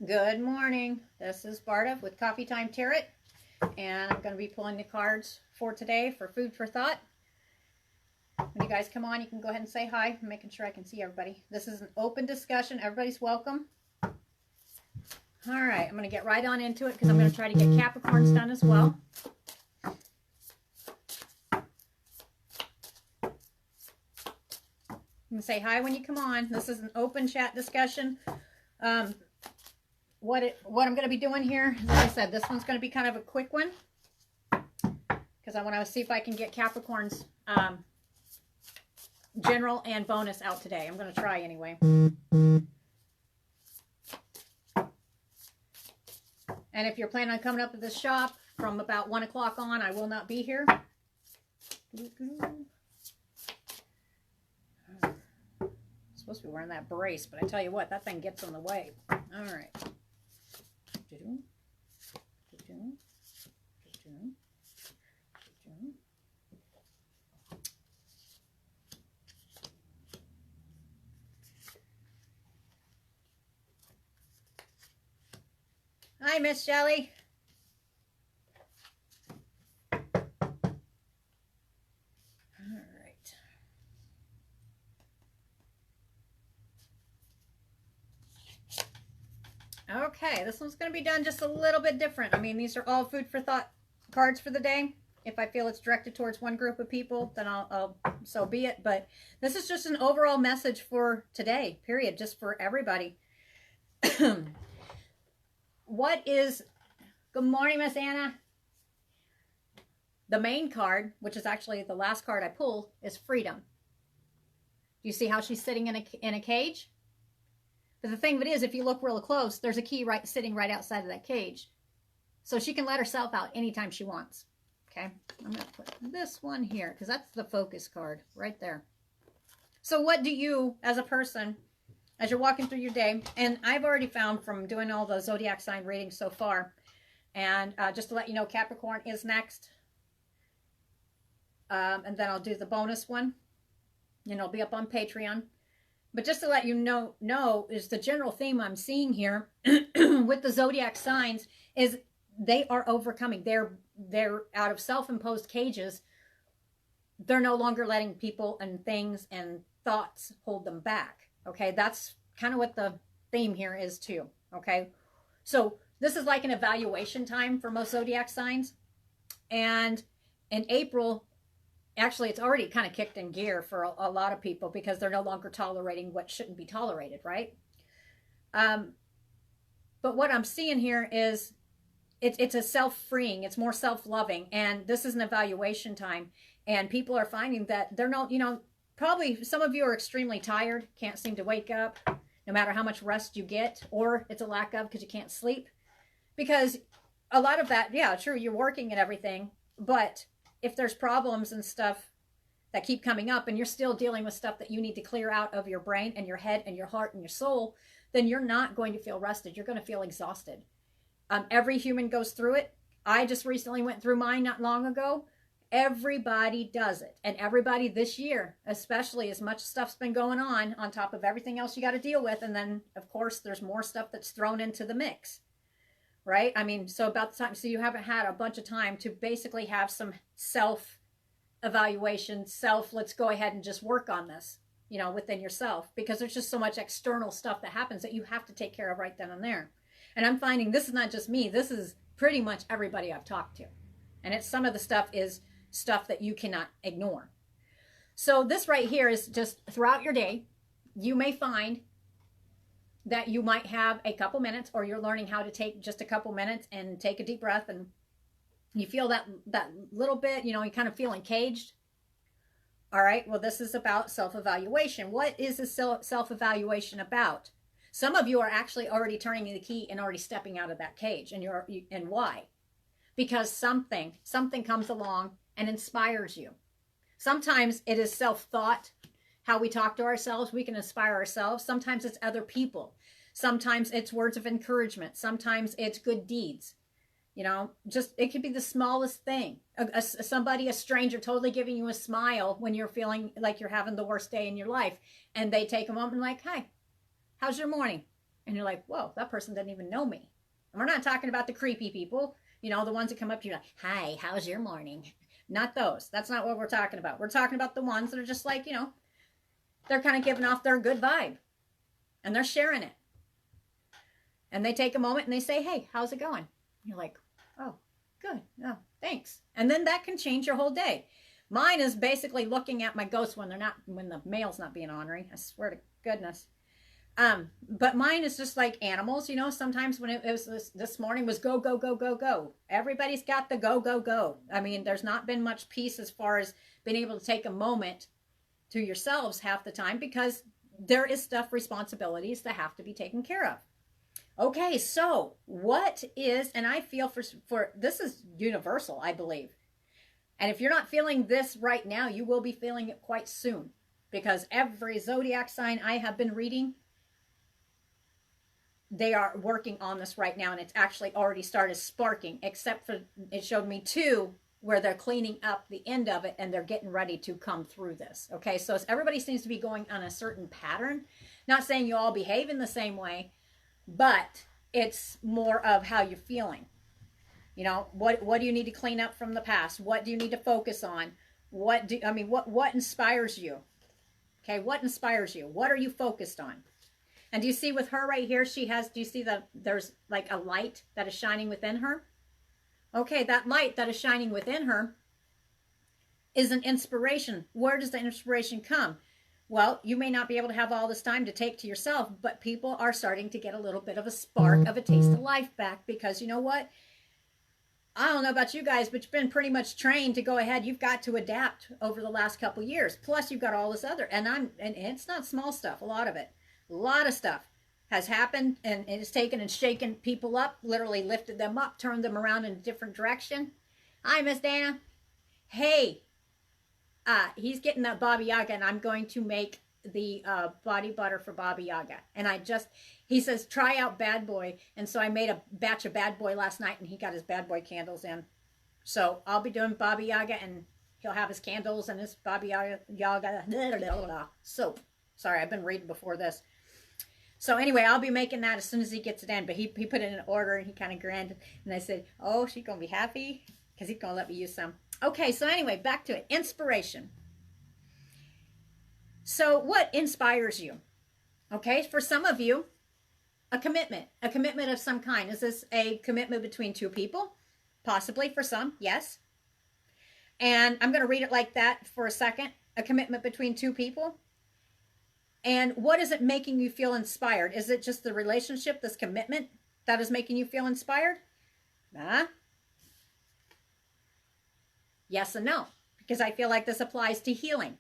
Good morning. This is Barda with Coffee Time Tarot, and I'm going to be pulling the cards for today for food for thought. When you guys come on, you can go ahead and say hi. I'm making sure I can see everybody. This is an open discussion. Everybody's welcome. All right, I'm going to get right on into it because I'm going to try to get Capricorns done as well. You can say hi when you come on. This is an open chat discussion. What I'm going to be doing here, as I said, this one's going to be kind of a quick one because I want to see if I can get Capricorns general and bonus out today. I'm going to try anyway. And if you're planning on coming up to the shop from about 1 o'clock on, I will not be here. Supposed to be wearing that brace, but I tell you what, that thing gets in the way. All right. Hi, Miss Shelley. Okay, this one's going to be done just a little bit different. I mean, these are all food for thought cards for the day. If I feel it's directed towards one group of people, then I'll so be it. But this is just an overall message for today, period, just for everybody. What is... Good morning, Miss Anna. The main card, which is actually the last card I pulled, is freedom. Do you see how she's sitting in a cage? But the thing of it is, if you look real close, there's a key sitting right outside of that cage. So she can let herself out anytime she wants. Okay, I'm going to put this one here because that's the focus card right there. So what do you, as a person, as you're walking through your day, and I've already found from doing all the zodiac sign readings so far, and just to let you know, Capricorn is next. And then I'll do the bonus one. And it'll be up on Patreon. But just to let you know is the general theme I'm seeing here with the zodiac signs is they are overcoming. They're out of self-imposed cages. They're no longer letting people and things and thoughts hold them back. Okay, that's kind of what the theme here is too. Okay, so this is like an evaluation time for most zodiac signs. And in April, actually, it's already kind of kicked in gear for a lot of people because they're no longer tolerating what shouldn't be tolerated, right? But what I'm seeing here is it's a self-freeing. It's more self-loving. And this is an evaluation time. And people are finding that they're not, probably some of you are extremely tired, can't seem to wake up, no matter how much rest you get, or it's a lack of because you can't sleep. Because a lot of that, yeah, true, you're working and everything, but if there's problems and stuff that keep coming up and you're still dealing with stuff that you need to clear out of your brain and your head and your heart and your soul, then you're not going to feel rested. You're going to feel exhausted. Every human goes through it. I just recently went through mine not long ago. Everybody does it. And everybody this year, especially, as much stuff's been going on top of everything else you got to deal with. And then, of course, there's more stuff that's thrown into the mix. Right? I mean, so about the time, so you haven't had a bunch of time to basically have some self-evaluation, let's go ahead and just work on this, within yourself, because there's just so much external stuff that happens that you have to take care of right then and there. And I'm finding this is not just me, this is pretty much everybody I've talked to. And some of the stuff is stuff that you cannot ignore. So this right here is just throughout your day, you may find that you might have a couple minutes, or you're learning how to take just a couple minutes and take a deep breath, and you feel that little bit, you're kind of feeling caged. All right, well, this is about self-evaluation. What is this self-evaluation about? Some of you are actually already turning the key and already stepping out of that cage, and why? Because something comes along and inspires you. Sometimes it is self-thought. How we talk to ourselves, we can inspire ourselves. Sometimes it's other people. Sometimes it's words of encouragement. Sometimes it's good deeds. Just it could be the smallest thing. A stranger totally giving you a smile when you're feeling like you're having the worst day in your life. And they take a moment and like, hi, how's your morning? And you're like, whoa, that person doesn't even know me. And we're not talking about the creepy people, you know, the ones that come up to you like, hi, how's your morning? Not those. That's not what we're talking about. We're talking about the ones that are just like, you know, they're kind of giving off their good vibe and they're sharing it. And they take a moment and they say, hey, how's it going? And you're like, oh, good. Oh, thanks. And then that can change your whole day. Mine is basically looking at my ghosts when the mail's not being ornery. I swear to goodness. But mine is just like animals, you know, sometimes when it was this morning was go, go, go, go, go. Everybody's got the go, go, go. I mean, there's not been much peace as far as being able to take a moment to yourselves half the time because there is stuff, responsibilities that have to be taken care of. Okay, so what is, and I feel for this is universal, I believe. And if you're not feeling this right now, you will be feeling it quite soon because every zodiac sign I have been reading, they are working on this right now, and it's actually already started sparking, except for it showed me 2 where they're cleaning up the end of it and they're getting ready to come through this. Okay, so everybody seems to be going on a certain pattern. Not saying you all behave in the same way, but it's more of how you're feeling. You know, what do you need to clean up from the past? What do you need to focus on? What inspires you? Okay, what inspires you? What are you focused on? And do you see with her right here, do you see there's like a light that is shining within her? Okay, that light that is shining within her is an inspiration. Where does the inspiration come? Well, you may not be able to have all this time to take to yourself, but people are starting to get a little bit of a spark of a taste of life back because you know what? I don't know about you guys, but you've been pretty much trained to go ahead. You've got to adapt over the last couple of years. Plus, you've got all this other, and it's not small stuff. A lot of it, a lot of stuff has happened, and it's taken and shaken people up, literally lifted them up, turned them around in a different direction. Hi, Miss Dana. Hey, he's getting that Baba Yaga, and I'm going to make the body butter for Baba Yaga. And he says, try out Bad Boy. And so I made a batch of Bad Boy last night, and he got his Bad Boy candles in. So I'll be doing Baba Yaga, and he'll have his candles and his Baba Yaga soap. Sorry, I've been reading before this. So anyway, I'll be making that as soon as he gets it in. But he put it in order, and he kind of grinned. And I said, oh, she's going to be happy because he's going to let me use some. Okay, so anyway, back to it. Inspiration. So what inspires you? Okay, for some of you, a commitment of some kind. Is this a commitment between 2 people? Possibly for some, yes. And I'm going to read it like that for a second. A commitment between 2 people. And what is it making you feel inspired? Is it just the relationship, this commitment, that is making you feel inspired? Yes and no, because I feel like this applies to healing.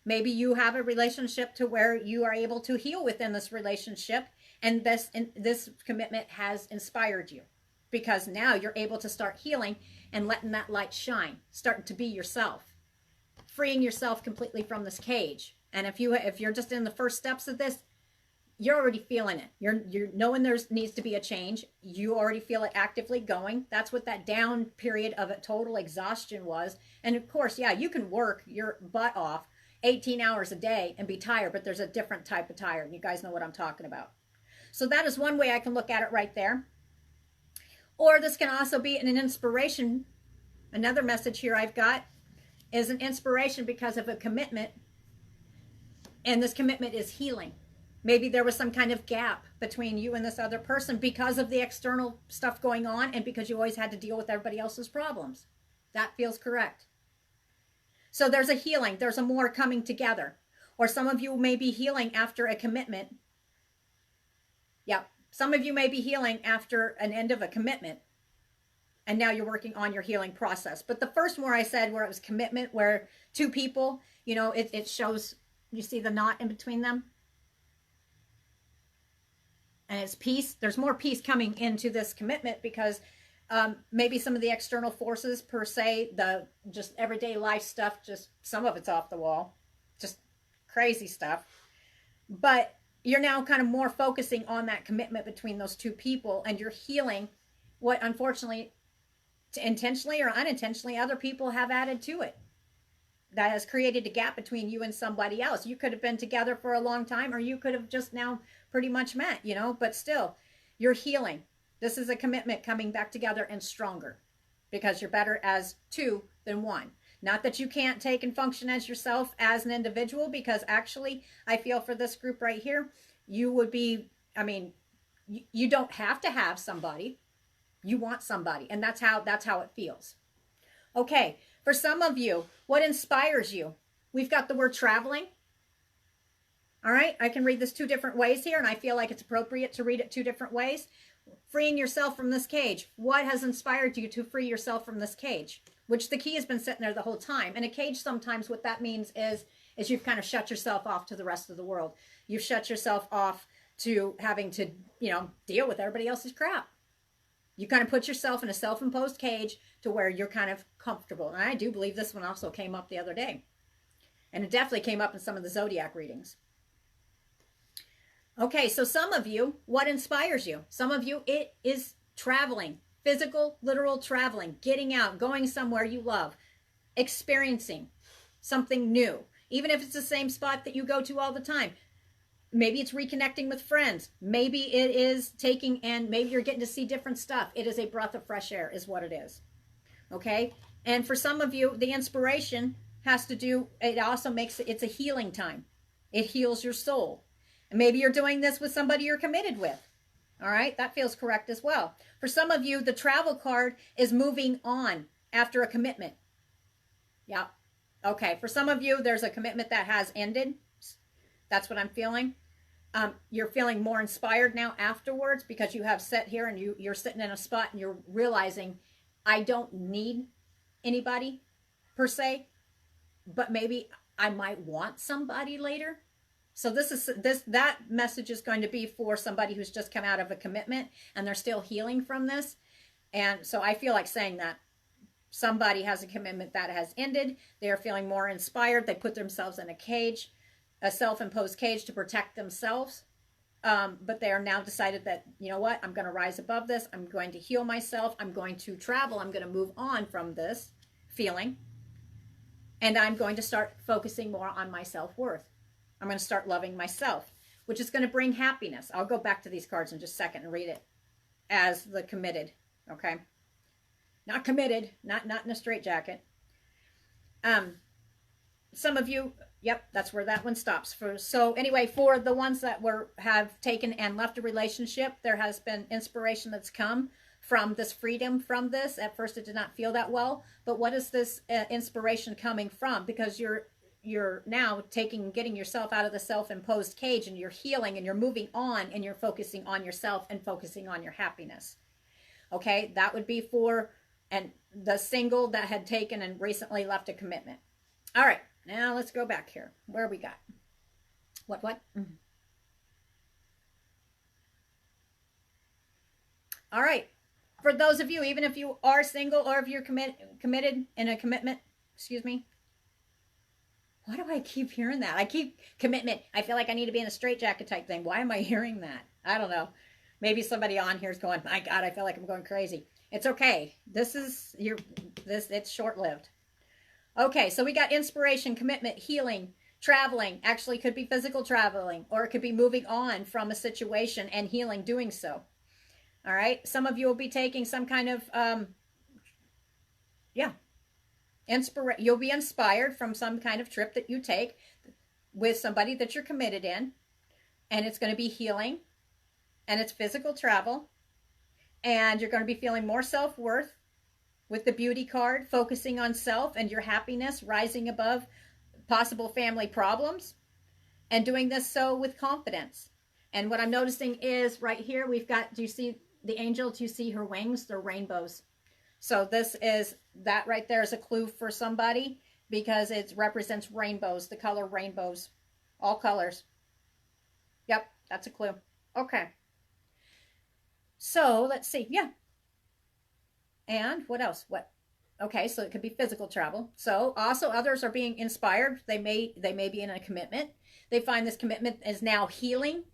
Maybe you have a relationship to where you are able to heal within this relationship, and this commitment has inspired you because now you're able to start healing and letting that light shine, starting to be yourself, freeing yourself completely from this cage. And if you're just in the first steps of this, you're already feeling it. You're knowing needs to be a change. You already feel it actively going. That's what that down period of a total exhaustion was. And of course, yeah, you can work your butt off 18 hours a day and be tired, but there's a different type of tired. You guys know what I'm talking about. So that is one way I can look at it right there. Or this can also be an inspiration. Another message here I've got is an inspiration because of a commitment. And this commitment is healing. Maybe there was some kind of gap between you and this other person because of the external stuff going on and because you always had to deal with everybody else's problems. That feels correct. So there's a healing. There's a more coming together. Or some of you may be healing after a commitment. Yeah, some of you may be healing after an end of a commitment. And now you're working on your healing process. But the first one I said where it was commitment, where 2 people, you know, it shows, you see the knot in between them? And it's peace. There's more peace coming into this commitment because maybe some of the external forces per se, the just everyday life stuff, just some of it's off the wall, just crazy stuff. But you're now kind of more focusing on that commitment between those 2 people, and you're healing what unfortunately, intentionally or unintentionally, other people have added to it. that has created a gap between you and somebody else. You could have been together for a long time, or you could have just now pretty much met, you know, but still, you're healing. This is a commitment coming back together and stronger, because you're better as two than one. Not that you can't take and function as yourself as an individual, because actually I feel for this group right here, you would be, I mean, you don't have to have somebody. You want somebody, and that's how it feels. Okay, for some of you, what inspires you? We've got the word traveling. All right, I can read this two different ways here, and I feel like it's appropriate to read it two different ways. Freeing yourself from this cage. What has inspired you to free yourself from this cage? Which the key has been sitting there the whole time. And a cage, sometimes what that means is you've kind of shut yourself off to the rest of the world. You've shut yourself off to having to, you know, deal with everybody else's crap. You kind of put yourself in a self-imposed cage to where you're kind of comfortable. And I do believe this one also came up the other day. And it definitely came up in some of the zodiac readings. Okay, so some of you, what inspires you? Some of you, it is traveling. Physical, literal traveling. Getting out, going somewhere you love. Experiencing something new. Even if it's the same spot that you go to all the time. Maybe it's reconnecting with friends. Maybe it is taking, and maybe you're getting to see different stuff. It is a breath of fresh air is what it is. Okay? And for some of you, the inspiration has to do, it also makes it's a healing time. It heals your soul. And maybe you're doing this with somebody you're committed with. All right? That feels correct as well. For some of you, the travel card is moving on after a commitment. Yeah. Okay. For some of you, there's a commitment that has ended. That's what I'm feeling. You're feeling more inspired now afterwards, because you have sat here and you're sitting in a spot and you're realizing, I don't need anybody per se, but maybe I might want somebody later. So that message is going to be for somebody who's just come out of a commitment and they're still healing from this. And so I feel like saying that somebody has a commitment that has ended. They're feeling more inspired. They put themselves in a cage, a self-imposed cage to protect themselves. But they are now decided that, you know what, I'm going to rise above this. I'm going to heal myself. I'm going to travel. I'm going to move on from this feeling. And I'm going to start focusing more on my self-worth. I'm going to start loving myself, which is going to bring happiness. I'll go back to these cards in just a second and read it as the committed, okay? Not committed, not in a straitjacket. Some of you, yep, that's where that one stops. So anyway, for the ones that have taken and left a relationship, there has been inspiration that's come from this freedom from this. At first, it did not feel that well, but what is this inspiration coming from? Because you're now getting yourself out of the self-imposed cage, and you're healing, and you're moving on, and you're focusing on yourself and focusing on your happiness. Okay, that would be for the single that had taken and recently left a commitment. All right, now let's go back here. Where we got? What? Mm-hmm. All right, for those of you, even if you are single or if you're committed in a commitment, excuse me. Why do I keep hearing that? I keep commitment. I feel like I need to be in a straitjacket type thing. Why am I hearing that? I don't know. Maybe somebody on here is going, my God, I feel like I'm going crazy. It's okay. It's short-lived. Okay, so we got inspiration, commitment, healing, traveling. Actually, could be physical traveling, or it could be moving on from a situation and healing doing so. All right. Some of you will be taking some kind of, you'll be inspired from some kind of trip that you take with somebody that you're committed in, and it's going to be healing, and it's physical travel, and you're going to be feeling more self-worth with the beauty card, focusing on self and your happiness, rising above possible family problems, and doing this so with confidence. And what I'm noticing is right here, we've got, do you see the angel? Do you see her wings? They're rainbows. So that right there is a clue for somebody, because it represents rainbows, the color rainbows, all colors. Yep, that's a clue. Okay. So let's see. Yeah. And what else? Okay, so it could be physical travel. So also others are being inspired. They may be in a commitment. They find this commitment is now healing,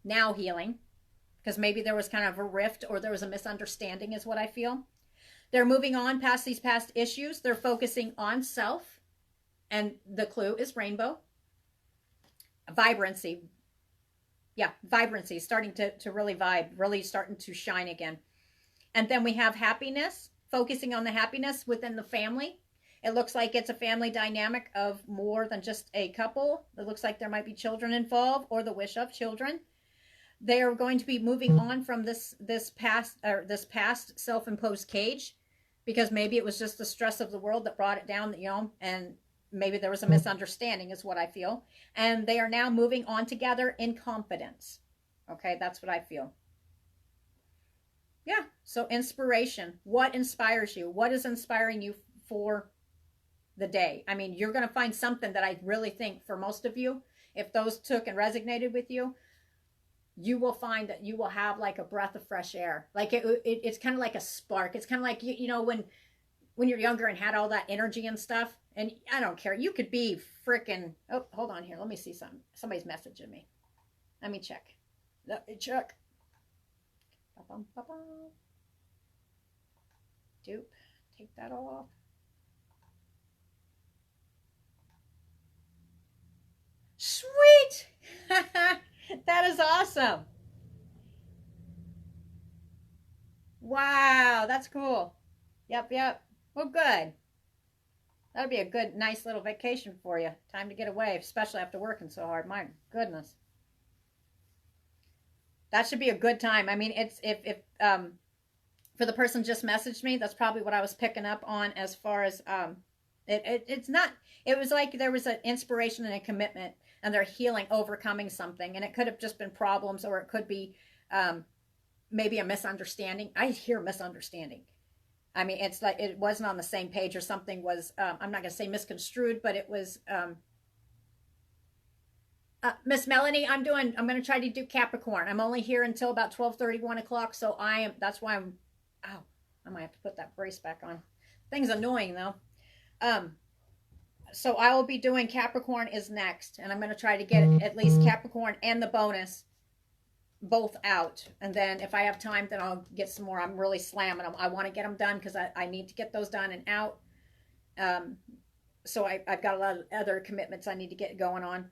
because maybe there was kind of a rift or there was a misunderstanding is what I feel. They're moving on past these past issues. They're focusing on self. And the clue is rainbow. Vibrancy. Yeah, vibrancy, starting to really vibe, really starting to shine again. And then we have happiness, focusing on the happiness within the family. It looks like it's a family dynamic of more than just a couple. It looks like there might be children involved or the wish of children. They are going to be moving on from this past self-imposed cage, because maybe it was just the stress of the world that brought it down, and maybe there was a misunderstanding is what I feel. And they are now moving on together in confidence. Okay, that's what I feel. Yeah, so inspiration. What inspires you? What is inspiring you for the day? I mean, you're going to find something that I really think for most of you, if those took and resonated with you, you will find that you will have like a breath of fresh air. Like it's kind of like a spark. It's kind of like, when you're younger and had all that energy and stuff. And I don't care. You could be freaking, oh, hold on here. Let me see something. Somebody's messaging me. Let me check. Dupe. Take that off. Sweet. That is awesome. Wow, that's cool. Yep. Well, good. That would be a good, nice little vacation for you. Time to get away, especially after working so hard. My goodness. That should be a good time. I mean, it's if for the person just messaged me, that's probably what I was picking up on as far as it's not. It was like there was an inspiration and a commitment, and they're healing, overcoming something, and it could have just been problems, or it could be maybe a misunderstanding. I hear misunderstanding. I mean, it's like it wasn't on the same page, or something was, I'm not going to say misconstrued, but it was, Miss Melanie, I'm going to try to do Capricorn. I'm only here until about 12:30, 1 o'clock. So that's why ow, I might have to put that brace back on. Thing's annoying though. So I will be doing Capricorn is next, and I'm going to try to get at least Capricorn and the bonus both out, and then if I have time, then I'll get some more. I'm really slamming them. I want to get them done because I need to get those done and out. So I've got a lot of other commitments I need to get going on.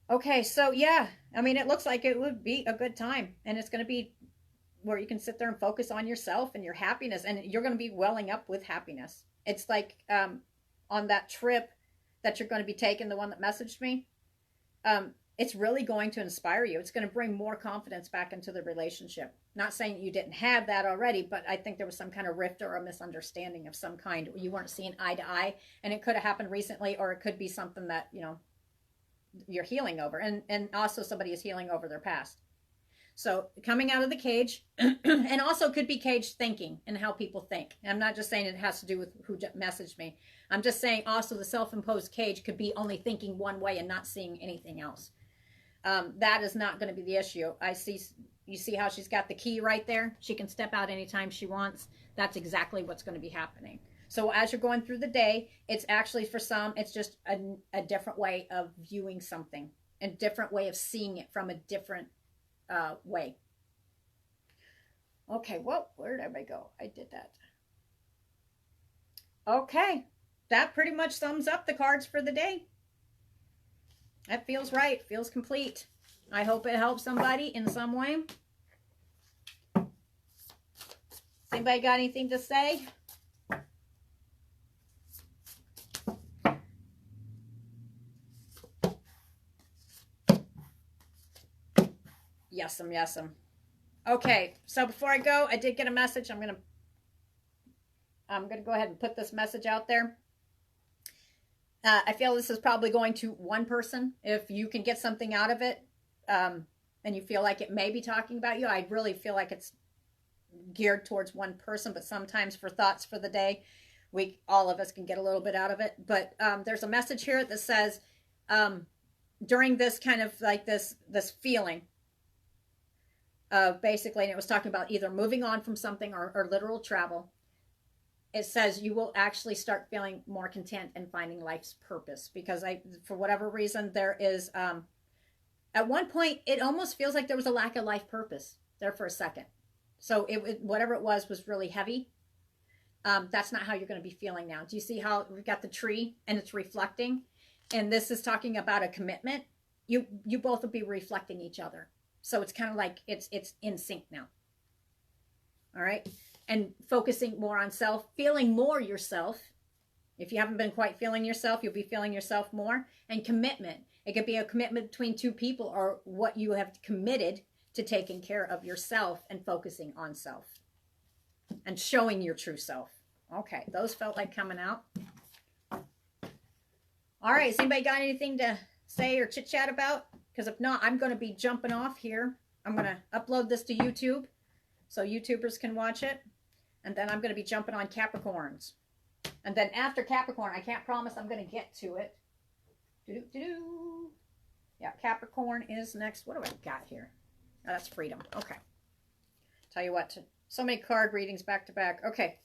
Okay, so yeah, I mean, it looks like it would be a good time, and it's going to be where you can sit there and focus on yourself and your happiness, and you're going to be welling up with happiness. It's like on that trip that you're going to be taking, the one that messaged me. It's really going to inspire you. It's going to bring more confidence back into the relationship. Not saying you didn't have that already, but I think there was some kind of rift or a misunderstanding of some kind. You weren't seeing eye to eye, and it could have happened recently, or it could be something that, you're healing over. And also somebody is healing over their past. So coming out of the cage, and also could be cage thinking and how people think. And I'm not just saying it has to do with who messaged me. I'm just saying also the self-imposed cage could be only thinking one way and not seeing anything else. That is not going to be the issue. You see how she's got the key right there? She can step out anytime she wants. That's exactly what's going to be happening. So as you're going through the day, it's actually, for some, it's just a different way of viewing something, a different way of seeing it from a different way. Okay, well, where did everybody go? I did that. Okay, that pretty much sums up the cards for the day. That feels right, feels complete. I hope it helps somebody in some way. Anybody got anything to say? Yes'm. Okay, so before I go, I did get a message. I'm gonna go ahead and put this message out there. I feel this is probably going to one person. If you can get something out of it, and you feel like it may be talking about you, I really feel like it's geared towards one person. But sometimes for thoughts for the day, all of us can get a little bit out of it. But there's a message here that says, during this kind of like this feeling, basically, and it was talking about either moving on from something or literal travel. It says you will actually start feeling more content and finding life's purpose, because for whatever reason, there is, at one point, it almost feels like there was a lack of life purpose there for a second. So whatever it was really heavy. that's not how you're going to be feeling now. Do you see how we've got the tree and it's reflecting? And this is talking about a commitment. You both will be reflecting each other. So it's kind of like it's in sync now. All right. And focusing more on self, feeling more yourself. If you haven't been quite feeling yourself, you'll be feeling yourself more. And commitment. It could be a commitment between two people, or what you have committed to taking care of yourself and focusing on self and showing your true self. Okay, those felt like coming out. All right, has anybody got anything to say or chit chat about? Because if not, I'm going to be jumping off here. I'm going to upload this to YouTube so YouTubers can watch it. And then I'm going to be jumping on Capricorns. And then after Capricorn, I can't promise I'm going to get to it. Yeah, Capricorn is next. What do I got here? Oh, that's freedom. Okay. Tell you what, so many card readings back to back. Okay.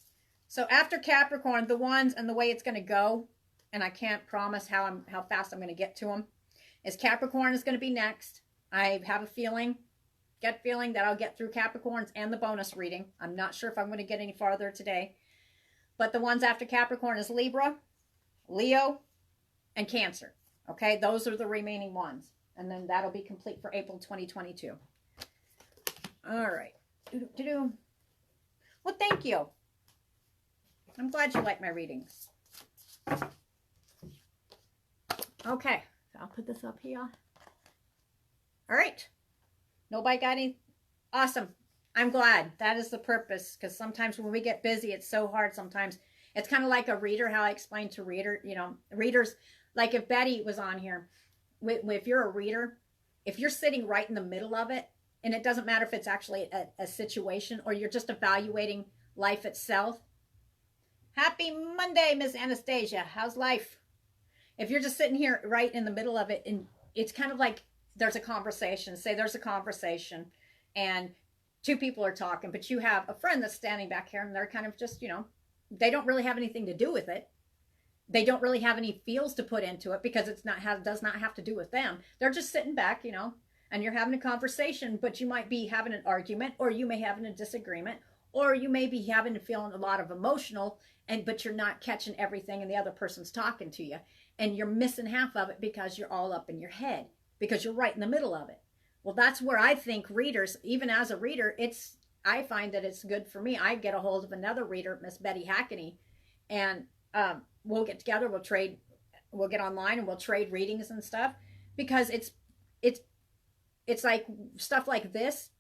So after Capricorn, the ones and the way it's going to go, and I can't promise how fast I'm going to get to them, is Capricorn is going to be next. I have a gut feeling that I'll get through Capricorns and the bonus reading. I'm not sure if I'm going to get any farther today. But the ones after Capricorn is Libra, Leo, and Cancer. Okay, those are the remaining ones. And then that'll be complete for April 2022. All right. Well, thank you. I'm glad you like my readings. Okay, so I'll put this up here. All right. Nobody got any? Awesome. I'm glad. That is the purpose, because sometimes when we get busy, it's so hard sometimes. It's kind of like a reader, how I explained to readers, like if Betty was on here, if you're a reader, if you're sitting right in the middle of it, and it doesn't matter if it's actually a situation or you're just evaluating life itself. Happy Monday, Miss Anastasia. How's life? If you're just sitting here right in the middle of it, and it's kind of like there's a conversation. Say there's a conversation and two people are talking, but you have a friend that's standing back here and they're kind of just, they don't really have anything to do with it. They don't really have any feels to put into it because does not have to do with them. They're just sitting back, and you're having a conversation, but you might be having an argument, or you may be having a disagreement, or you may be feeling a lot of emotional, but you're not catching everything and the other person's talking to you. And you're missing half of it because you're all up in your head, because you're right in the middle of it. Well, that's where I think readers, even as a reader, I find that it's good for me. I get a hold of another reader, Miss Betty Hackney, and we'll get together, we'll get online and we'll trade readings and stuff, because it's like stuff like this.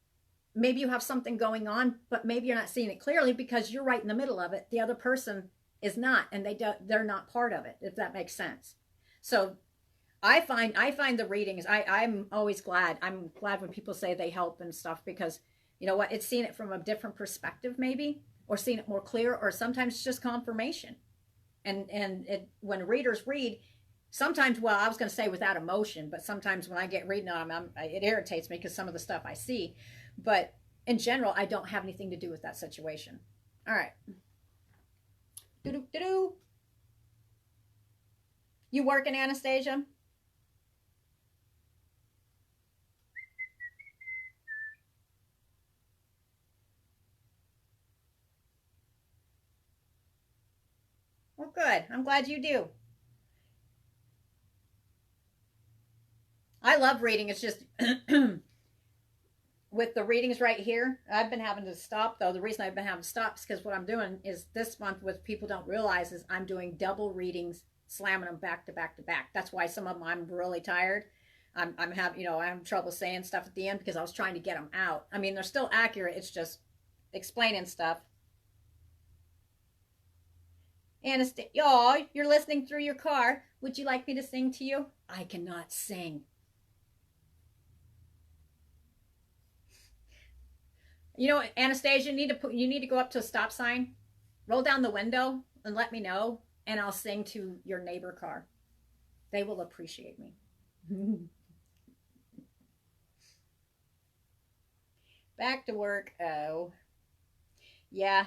Maybe you have something going on, but maybe you're not seeing it clearly because you're right in the middle of it. The other person is not, and they're not part of it, if that makes sense. So I find the readings, I'm always glad. I'm glad when people say they help and stuff, because you know what? It's seeing it from a different perspective maybe, or seeing it more clear, or sometimes it's just confirmation. And when readers read, sometimes, well, I was going to say without emotion, but sometimes when I get reading on them, it irritates me because some of the stuff I see. But in general, I don't have anything to do with that situation. All right. You working, Anastasia? Well, good. I'm glad you do. I love reading. It's just with the readings right here, I've been having to stop, though. The reason I've been having to stop is because what I'm doing is this month, what people don't realize is I'm doing double readings, slamming them back to back to back. That's why some of them I'm really tired. I'm having trouble saying stuff at the end because I was trying to get them out. I mean, they're still accurate. It's just explaining stuff. Anastasia, oh, you're listening through your car. Would you like me to sing to you? I cannot sing. Anastasia, you need to go up to a stop sign, roll down the window, and let me know, and I'll sing to your neighbor car. They will appreciate me. Back to work. Oh, yeah.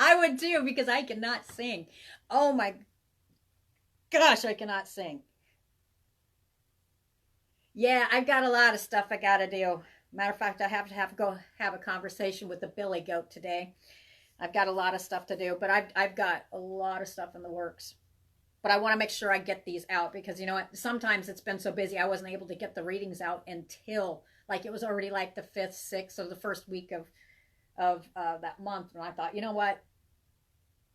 I would too, because I cannot sing. Oh my gosh, I cannot sing. Yeah, I've got a lot of stuff I gotta do. Matter of fact, I have to go have a conversation with the billy goat today. I've got a lot of stuff to do, but I've got a lot of stuff in the works. But I want to make sure I get these out because you know what? Sometimes it's been so busy I wasn't able to get the readings out until like it was already like the 5th, 6th, or the first week of that month. And I thought, you know what?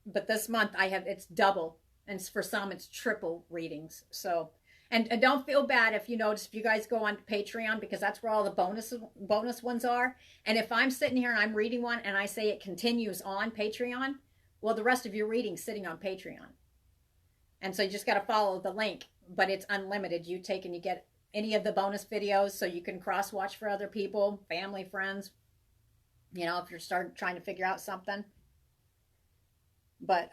But this month it's double, and for some it's triple readings. So. And don't feel bad if you notice if you guys go on Patreon because that's where all the bonus ones are. And if I'm sitting here and I'm reading one and I say it continues on Patreon, well, the rest of your reading's sitting on Patreon. And so you just got to follow the link, but it's unlimited. You get any of the bonus videos so you can cross watch for other people, family, friends, you know, if you're trying to figure out something. But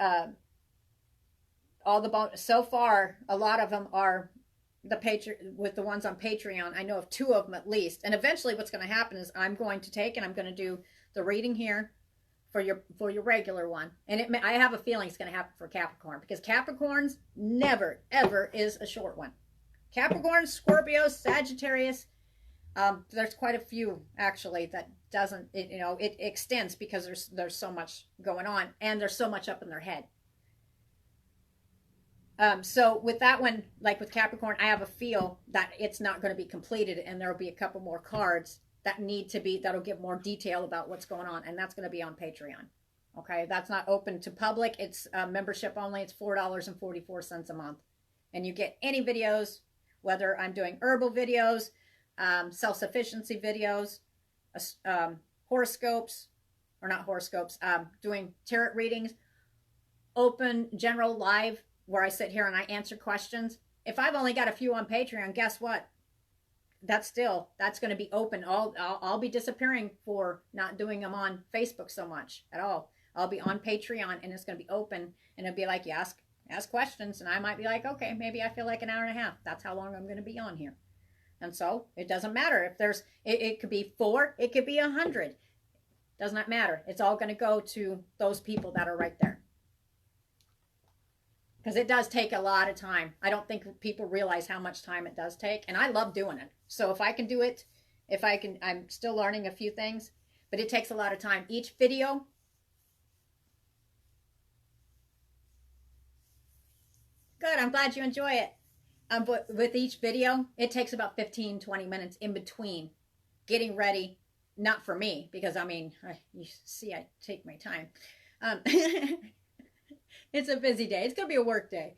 all the bonus so far, a lot of them are with the ones on Patreon. I know of 2 of them at least. And eventually what's going to happen is I'm going to take and I'm going to do the reading here for your regular one. And I have a feeling it's going to happen for Capricorn because Capricorns never ever is a short one. Capricorn, Scorpio, Sagittarius, there's quite a few actually that doesn't, it extends because there's so much going on and there's so much up in their head. So with that one, like with Capricorn, I have a feel that it's not going to be completed and there'll be a couple more cards that'll give more detail about what's going on. And that's going to be on Patreon. Okay. That's not open to public. It's membership only. It's $4.44 a month. And you get any videos, whether I'm doing herbal videos, self-sufficiency videos, horoscopes, or not horoscopes, doing tarot readings, open general live where I sit here and I answer questions. If I've only got a few on Patreon, guess what? That's going to be open. I'll be disappearing for not doing them on Facebook so much at all. I'll be on Patreon and it's going to be open and it'll be like, you ask questions. And I might be like, okay, maybe I feel like an hour and a half. That's how long I'm going to be on here. And so it doesn't matter if it could be 4, it could be 100. Does not matter. It's all going to go to those people that are right there. Because it does take a lot of time. I don't think people realize how much time it does take. And I love doing it. So if I can do it, I'm still learning a few things. But it takes a lot of time. Each video. Good, I'm glad you enjoy it. But with each video, it takes about 15, 20 minutes in between getting ready. Not for me, because you see I take my time. It's a busy day. It's going to be a work day.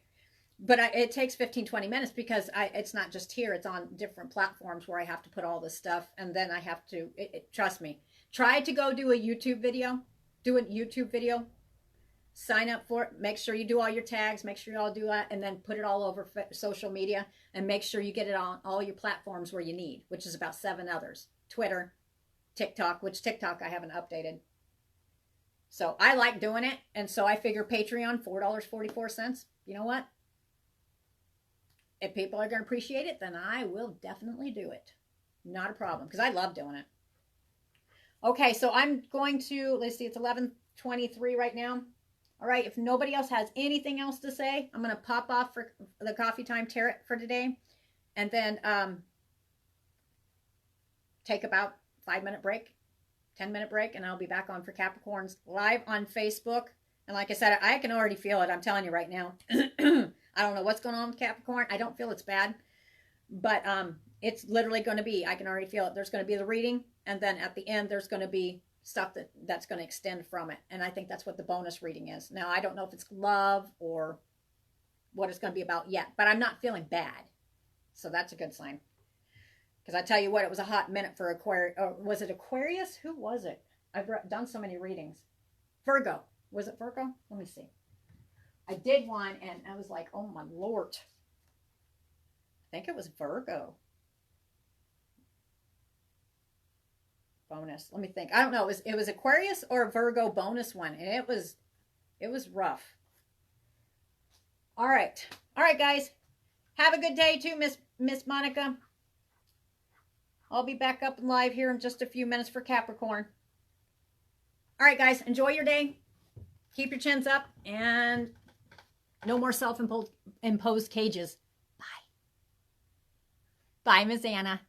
But it takes 15, 20 minutes because it's not just here. It's on different platforms where I have to put all this stuff. And then I have to, trust me, try to go do a YouTube video. Do a YouTube video. Sign up for it. Make sure you do all your tags. Make sure you all do that. And then put it all over social media. And make sure you get it on all your platforms where you need, which is about 7 others. Twitter, TikTok, which TikTok I haven't updated. So I like doing it. And so I figure Patreon, $4.44. You know what? If people are going to appreciate it, then I will definitely do it. Not a problem. Because I love doing it. Okay, so I'm going to, let's see, it's 11:23 right now. All right, if nobody else has anything else to say, I'm going to pop off for the Coffee Time Tarot for today. And then take about 5-minute break. 10-minute break, and I'll be back on for Capricorns live on Facebook. And like I said, I can already feel it. I'm telling you right now. I don't know what's going on with Capricorn. I don't feel it's bad, but it's literally going to be, I can already feel it. There's going to be the reading, and then at the end, there's going to be stuff that's going to extend from it. And I think that's what the bonus reading is. Now, I don't know if it's love or what it's going to be about yet, but I'm not feeling bad. So that's a good sign. Because I tell you what, it was a hot minute for Aquarius. Or was it Aquarius? Who was it? I've done so many readings. Virgo. Was it Virgo? Let me see. I did one and I was like, oh my Lord. I think it was Virgo. Bonus. Let me think. I don't know. It was Aquarius or a Virgo bonus one. And it was rough. All right. All right, guys. Have a good day too, Miss Monica. I'll be back up and live here in just a few minutes for Capricorn. All right, guys, enjoy your day. Keep your chins up and no more self-imposed cages. Bye. Bye, Miss Anna.